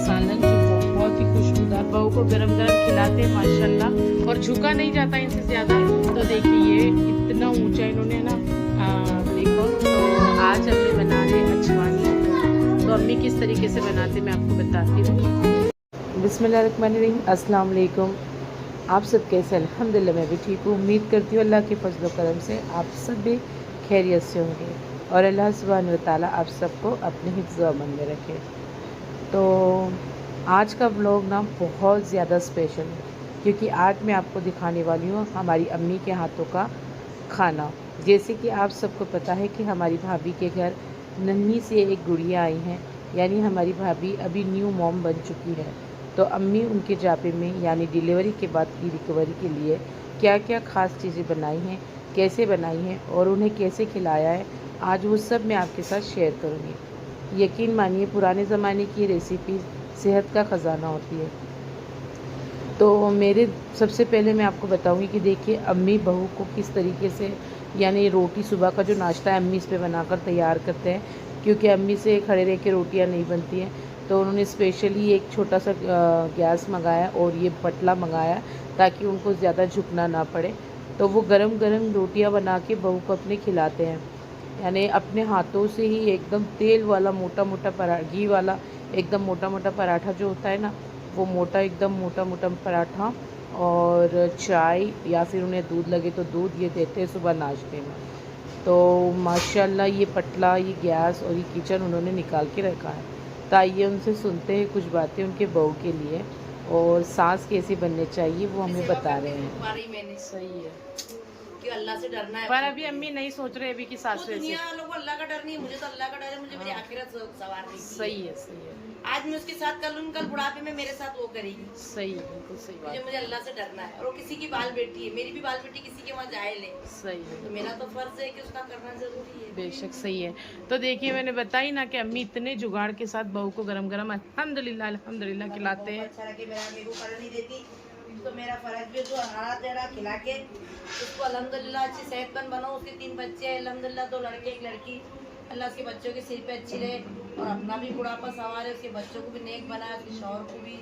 सालन जो बहुत ही खुशबूदार, बहू को गरम गरम खिलाते हैं माशाल्लाह, और झुका नहीं जाता इनसे ज़्यादा। तो देखिए ये इतना ऊंचा इन्होंने ना देखो। तो आज हमने बना रहे अजवानी। तो अम्मी किस तरीके से बनाते मैं आपको बताती हूँ। बिस्मिल्लाहिर्रहमानिर्रहीम, अस्सलाम वालेकुम। आप सब कैसे? अल्हम्दुलिल्लाह मैं भी ठीक हूँ। उम्मीद करती हूँ अल्लाह के फजल व करम से आप सब भी खैरियत से होंगे और अल्लाह सुब्हानहू व तआला आप सबको अपने हिफ्ज़ व अमन में रखे। तो आज का व्लॉग ना बहुत ज़्यादा स्पेशल है, क्योंकि आज मैं आपको दिखाने वाली हूँ हमारी अम्मी के हाथों का खाना। जैसे कि आप सबको पता है कि हमारी भाभी के घर नन्ही से एक गुड़िया आई हैं, यानी हमारी भाभी अभी न्यू मॉम बन चुकी है। तो अम्मी उनके जापे में यानी डिलीवरी के बाद की रिकवरी के लिए क्या क्या ख़ास चीज़ें बनाई हैं, कैसे बनाई हैं और उन्हें कैसे खिलाया है, आज वो सब मैं आपके साथ शेयर करूँगी। यकीन मानिए पुराने ज़माने की रेसिपी सेहत का ख़जाना होती है। तो मेरे सबसे पहले मैं आपको बताऊंगी कि देखिए अम्मी बहू को किस तरीके से, यानी रोटी सुबह का जो नाश्ता है अम्मी इस पे बनाकर तैयार करते हैं, क्योंकि अम्मी से खड़े रह के रोटियाँ नहीं बनती हैं। तो उन्होंने स्पेशली एक छोटा सा गैस मंगाया और ये पटला मंगाया ताकि उनको ज़्यादा झुकना ना पड़े। तो वो गरम गरम रोटियां बना के बहू को अपने खिलाते हैं, यानी अपने हाथों से ही एकदम तेल वाला मोटा मोटा घी वाला एकदम मोटा मोटा पराठा जो होता है ना, वो मोटा एकदम मोटा मोटा पराठा और चाय या फिर उन्हें दूध लगे तो दूध ये देते हैं सुबह नाश्ते में। तो माशाल्लाह ये पटला, ये गैस और ये किचन उन्होंने निकाल के रखा है। तो आइए उनसे सुनते हैं कुछ बातें उनके बहू के लिए, और सास कैसी बनने चाहिए वो हमें बता रहे हैं। मैंने सही है कि अल्लाह से डरना है, पर अभी अम्मी नहीं सोच रहे अभी की सास तो दुनिया वालों को अल्लाह का डर नहीं है, मुझे तो अल्लाह का डर है। मुझे मेरी आखिरत सवार नहीं। सही है सही है आज मैं उसके साथ कर लूँगी, कल बुढ़ापे में मेरे साथ वो करेगी। सही है, बिल्कुल सही बात। मुझे अल्लाह से डरना है, और वो किसी की बाल बेटी है, मेरी भी बाल बेटी किसी के वहाँ जाए ले, सही है, तो मेरा तो फर्ज है कि उसका करना जरूरी है। बेशक सही है। तो देखिए मैंने बताई ना कि अम्मी इतने जुगाड़ के साथ बहू को गरम गरम अल्हम्दुलिल्लाह अल्हम्दुलिल्लाह खिलाते हैं। अच्छा लगे, मेरे को कर नहीं देती तो मेरा फर्ज भी जो हाथ दे रहा खिला के उसको अल्हम्दुलिल्लाह अच्छी सेहतमंद बनाओ। उसके 3 बच्चे हैं अल्हम्दुलिल्लाह, 2 लड़के 1 लड़की। अल्लाह उसके बच्चों के सिर पे अच्छी रहे और अपना भी बुढ़ापा सवार है, उसके बच्चों को भी नेक बनाए, उसके शौहर को भी,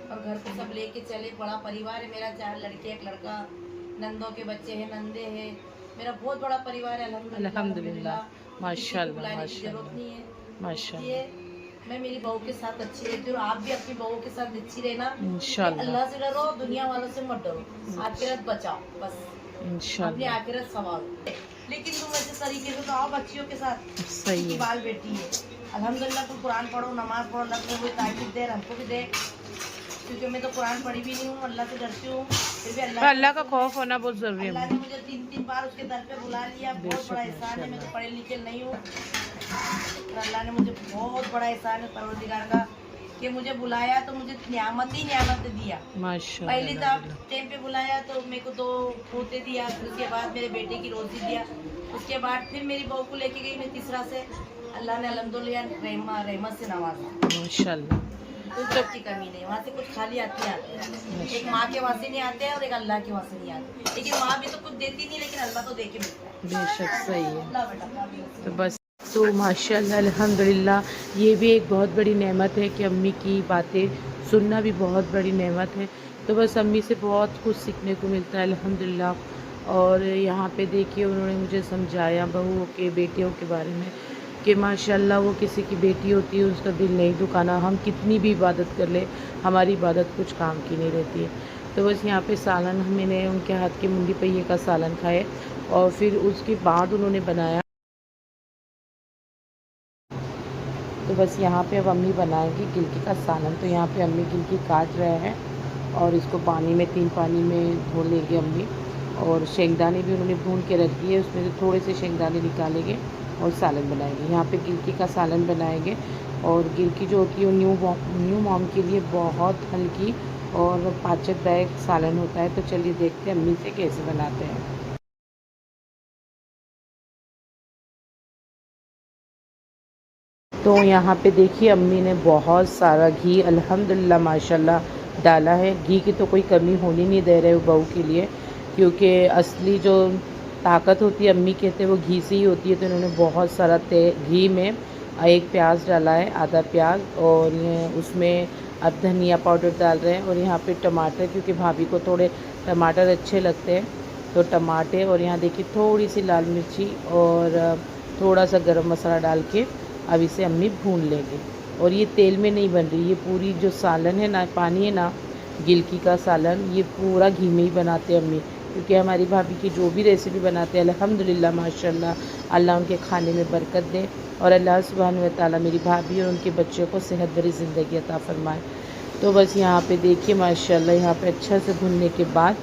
और घर को सब लेके चले। बड़ा परिवार है मेरा, 4 लड़के 1 लड़का, नंदों के बच्चे हैं, नंदे हैं, मेरा बहुत बड़ा परिवार है अल्हम्दुलिल्लाह माशाल्लाह जरूरत नहीं है माशाल्लाह। मैं मेरी बहू के साथ अच्छी रहती हूँ, आप भी अपनी बहू के साथ अच्छी रहना इंशाल्लाह। अल्लाह से डरो, दुनिया वालों से मत डरो, आखिरत बचाओ, बस इंशाल्लाह अपनी आखिरत संभालो। लेकिन तुम ऐसे तरीके से तो आओ बच्चियों के साथ, सही है। बाल बेटी है अल्हम्दुलिल्लाह, तुम कुरान पढ़ो, नमाज पढ़ो, अल्लाह तुम्हें कोई ताकीद दे, हमको भी दे, क्योंकि मैं तो कुरान पढ़ी भी नहीं हूँ, अल्लाह से डरती हूँ, फिर भी अल्लाह का खौफ होना बहुत जरूरी अल्लाह है। ने मुझे 3-3 बार उसके दर पे बुला लिया, बहुत बड़ा एहसान है। मैं तो पढ़े लिखे नहीं हूँ, पर अल्लाह ने मुझे बहुत बड़ा एहसान है परवरदिगार का कि मुझे बुलाया तो मुझे नियामत ही नियामत दिया। माशाल्लाह पहले तो आप टाइम पे बुलाया तो मेरे को 2 पोते दिया, फिर उसके बाद मेरे बेटे की रोटी दिया, उसके बाद फिर मेरी बहू को लेके गई मैं तीसरा से, अल्लाह ने अल्हम्दुलिल्लाह रहमत से नवाजा, माशाल्लाह। कुछ जब की कमी नहीं। वहाँ से कुछ खाली आते हैं, एक माँ के वहाँ से नहीं आते हैं और एक अल्लाह के वहाँ से नहीं आते, लेकिन माँ भी तो कुछ देती नहीं, लेकिन अल्लाह तो दे के मिलता है। बेशक सही है। अल्लाह बेटा तो बस तो माशाल्लाह अल्हम्दुलिल्लाह, ये भी एक बहुत बड़ी नेमत है कि अम्मी की बातें सुनना भी बहुत बड़ी नेमत है। तो बस अम्मी से बहुत कुछ सीखने को मिलता है अल्हम्दुलिल्लाह। और यहाँ पे देखिए उन्होंने मुझे समझाया बहुओं के, बेटियों के बारे में कि माशाल्लाह वो किसी की बेटी होती है उसका दिल नहीं दुखाना, हम कितनी भी इबादत कर ले हमारी इबादत कुछ काम की नहीं रहती है। तो बस यहाँ पे सालन मैंने उनके हाथ के मुंडी पहिए का सालन खाए, और फिर उसके बाद उन्होंने बनाया। तो बस यहाँ पे अब अम्मी बनाएंगी गिलकी का सालन। तो यहाँ पे अम्मी गिलकी काट रहे हैं और इसको पानी में 3 पानी में धो लेंगे अम्मी, और शेंगदाने भी उन्होंने भून के रख दिए, उसमें से थोड़े से शेंगदाने निकालेंगे और सालन बनाएंगे। यहाँ पे गिलकी का सालन बनाएंगे, और गिलकी जो होती है वो न्यू मॉम के लिए बहुत हल्की और पाचकदायक सालन होता है। तो चलिए देखते हैं अम्मी से कैसे बनाते हैं। तो यहाँ पे देखिए अम्मी ने बहुत सारा घी अल्हम्दुलिल्लाह माशाल्लाह डाला है। घी की तो कोई कमी होनी नहीं दे रहे हो बहू के लिए, क्योंकि असली जो ताकत होती है अम्मी कहते हैं वो घी से ही होती है। तो इन्होंने बहुत सारा घी में एक प्याज डाला है, आधा प्याज, और उसमें अब धनिया पाउडर डाल रहे हैं। और यहाँ पे टमाटर, क्योंकि भाभी को थोड़े टमाटर अच्छे लगते हैं, तो टमाटर, और यहाँ देखिए थोड़ी सी लाल मिर्ची और थोड़ा सा गरम मसाला डाल के अब इसे अम्मी भून लेंगे। और ये तेल में नहीं बन रही, ये पूरी जो सालन है ना, पानी है ना गिलकी का सालन, ये पूरा घी में ही बनाते हैं अम्मी, क्योंकि हमारी भाभी की जो भी रेसिपी बनाते हैं अल्हम्दुलिल्लाह माशाल्लाह, अल्लाह उनके खाने में बरकत दे और अल्लाह सुब्हान व तआला मेरी भाभी और उनके बच्चों को सेहत भरी ज़िंदगी अता फरमाए। तो बस यहाँ पे देखिए माशाल्लाह, यहाँ पे अच्छा से भुनने के बाद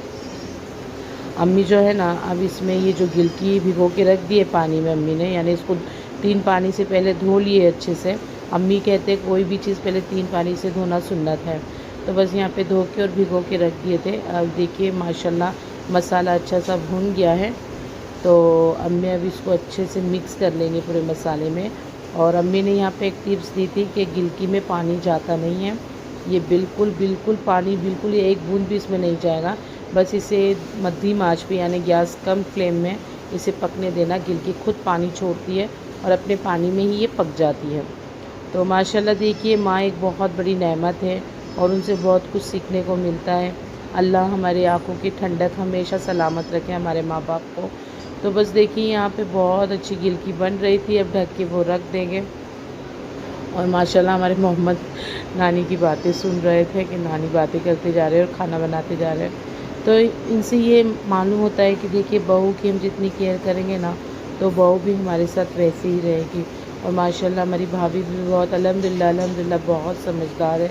अम्मी जो है ना, अब इसमें ये जो गिलकी भिगो के रख दिए पानी में अम्मी ने, यानी इसको 3 पानी से पहले धो लिए अच्छे से। अम्मी कहते हैं कोई भी चीज़ पहले 3 पानी से धोना सुन्नत है, तो बस यहाँ पे धो के और भिगो के रख दिए थे। अब देखिए माशाल्लाह मसाला अच्छा सा भुन गया है, तो अम्मी अब इसको अच्छे से मिक्स कर लेंगे पूरे मसाले में। और अम्मी ने यहाँ पे एक टिप्स दी थी कि गिलकी में पानी जाता नहीं है, ये बिल्कुल पानी बिल्कुल एक बूंद भी इसमें नहीं जाएगा, बस इसे मध्यम आंच पे यानी गैस कम फ्लेम में इसे पकने देना। गिलकी खुद पानी छोड़ती है और अपने पानी में ही ये पक जाती है। तो माशाल्लाह देखिए, माँ एक बहुत बड़ी नेमत है और उनसे बहुत कुछ सीखने को मिलता है। अल्लाह हमारी आँखों की ठंडक हमेशा सलामत रखे हमारे माँ बाप को। तो बस देखिए यहाँ पे बहुत अच्छी गिलकी बन रही थी, अब ढक के वो रख देंगे। और माशाल्लाह हमारे मोहम्मद नानी की बातें सुन रहे थे कि नानी बातें करते जा रहे हैं और खाना बनाते जा रहे हैं। तो इनसे ये मालूम होता है कि देखिए बहू की हम जितनी केयर करेंगे ना, तो बहू भी हमारे साथ वैसे ही रहेगी। और माशाल्लाह हमारी भाभी भी बहुत अल्हम्दुलिल्लाह बहुत समझदार है।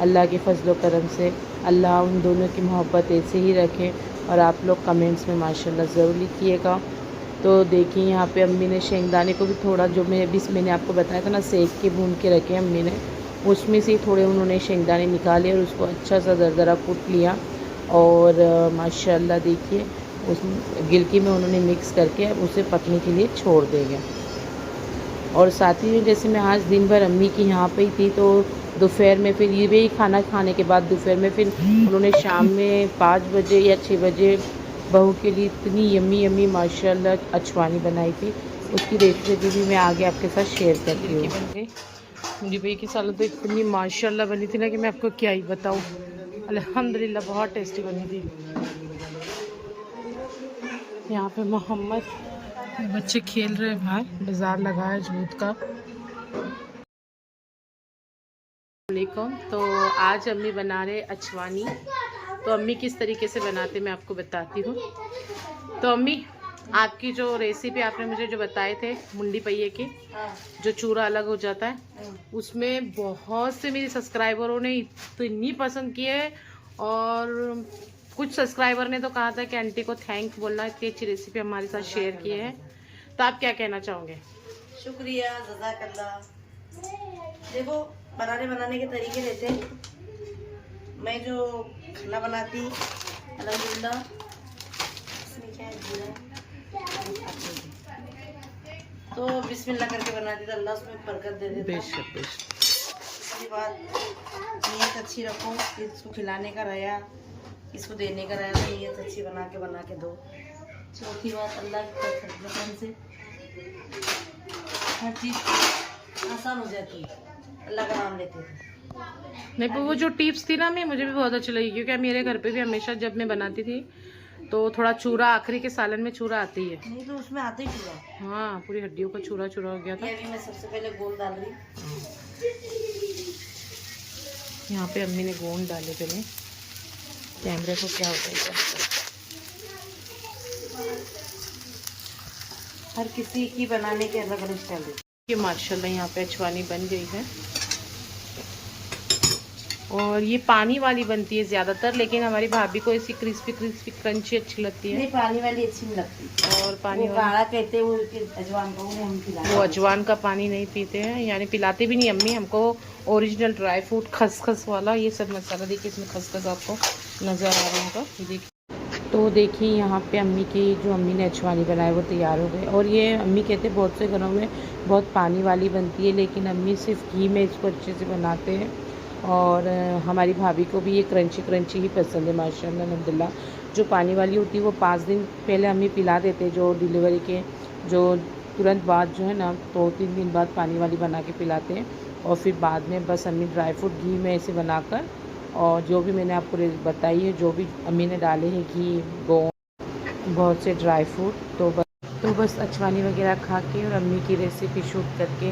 अल्लाह के फजलो करम से अल्लाह उन दोनों की मोहब्बत ऐसे ही रखे। और आप लोग कमेंट्स में माशाल्लाह ज़रूर लिखिएगा। तो देखिए यहाँ पे अम्मी ने शेंगदाने को भी थोड़ा, जो मैंने आपको बताया था ना सेक के भून के रखे अम्मी ने, उसमें से थोड़े उन्होंने शेंगदाने निकाले और उसको अच्छा सा दरदरा कूट लिया। और माशाल्लाह देखिए उस गिलकी में उन्होंने मिक्स करके अब उसे पकने के लिए छोड़ देंगे। और साथ ही में जैसे मैं आज दिन भर अम्मी की यहाँ पे ही थी, तो दोपहर में फिर ये भी खाना खाने के बाद दोपहर में फिर उन्होंने शाम में 5 बजे या 6 बजे बहू के लिए इतनी यम्मी माशाल्लाह अचवानी बनाई थी। उसकी रेसिपी भी मैं आगे आपके साथ शेयर करती हूँ। बन गई मेरी भाई की सालन तो इतनी माशाल्लाह बनी थी ना कि मैं आपको क्या ही बताऊँ। अल्हम्दुलिल्लाह बहुत टेस्टी बनी थी। यहाँ पे मोहम्मद बच्चे खेल रहे हैं बाहर, बाजार लगा है जूत का। तो आज अम्मी बना रहे अचवानी। तो अम्मी किस तरीके से बनाते मैं आपको बताती हूँ। तो अम्मी आपकी जो रेसिपी आपने मुझे जो बताए थे मुंडी पहिए के, जो चूरा अलग हो जाता है, उसमें बहुत से मेरे सब्सक्राइबरों ने इतनी पसंद की है। और कुछ सब्सक्राइबर ने तो कहा था कि आंटी को थैंक बोलना, इतनी अच्छी रेसिपी हमारे साथ शेयर किए हैं। तो आप क्या कहना चाहोगे? शुक्रिया, जज़ाकल्लाह। देखो बनाने के तरीके रहते हैं। मैं जो खाना बनाती अल्हम्दुलिल्लाह, इसमें क्या है जीरा, तो बिस्मिल्लाह करके बनाती तो अल्लाह उसमें बरकत दे देता। बेशक। इसके बाद नीयत अच्छी रखो, इसको खिलाने का रहा, इसको देने का रहा, तो नीयत अच्छी बना के दो। चौथी बात, अल्लाह की कसम से हर चीज़ आसान हो जाती है, अल्लाह का नाम लेते थे। नहीं, पर वो जो टिप्स थी ना मुझे भी बहुत अच्छी लगी, क्योंकि मेरे घर पे भी हमेशा जब मैं बनाती थी तो थोड़ा चूरा आखिरी के सालन में चूरा आती है। नहीं तो उसमें आते ही चूरा, हाँ पूरी हड्डियों का चूरा हो गया था। ये अभी मैं सबसे पहले गोल डाल रही। यहाँ पे अम्मी ने गोंद डाले पहले, कैमरे को क्या होता है, हर किसी की बनाने के अलग अलग स्टाइल है। ये माशाल्लाह यहाँ पे अचवानी बन गई है। और ये पानी वाली बनती है ज़्यादातर, लेकिन हमारी भाभी को ऐसी क्रिस्पी क्रंची अच्छी लगती है। नहीं, पानी वाली अच्छी नहीं लगती। और पानी वो गाढ़ा कहते हैं, वो अजवान का, वो हम खिलाते, वो अजवान का पानी नहीं पीते हैं, यानी पिलाते भी नहीं अम्मी हमको। ओरिजिनल ड्राई फ्रूट खसखस वाला ये सब मसाला, देखिए इसमें खसखस आपको नज़र आ रहा होगा, देखिए। तो देखिए यहाँ पे अम्मी की जो अम्मी ने अचवानी बनाई वो तैयार हो गई। और ये अम्मी कहते हैं बहुत से घरों में बहुत पानी वाली बनती है, लेकिन अम्मी सिर्फ घी में इसको अच्छे से बनाते हैं। और हमारी भाभी को भी ये क्रंची ही पसंद है माशाल्लाह अल्हम्दुलिल्लाह। जो पानी वाली होती है वो 5 दिन पहले अम्मी पिला देते, जो डिलीवरी के जो तुरंत बाद जो है ना 2-3 दिन बाद पानी वाली बना के पिलाते हैं। और फिर बाद में बस अम्मी ड्राई फ्रूट घी में ऐसे बनाकर, और जो भी मैंने आपको बताई है, जो भी अम्मी ने डाले हैं, घी, गोंद, बहुत से ड्राई फ्रूट, तो बस अचवानी वगैरह खा के और अम्मी की रेसिपी शूट करके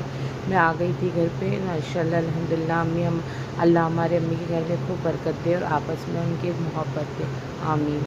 मैं आ गई थी घर पे। माशाल्लाह अल्हम्दुलिल्लाह अल्लाह हमारे अम्मी के घर में खूब बरकत दे और आपस में उनकी मोहब्बत दे, आमीन।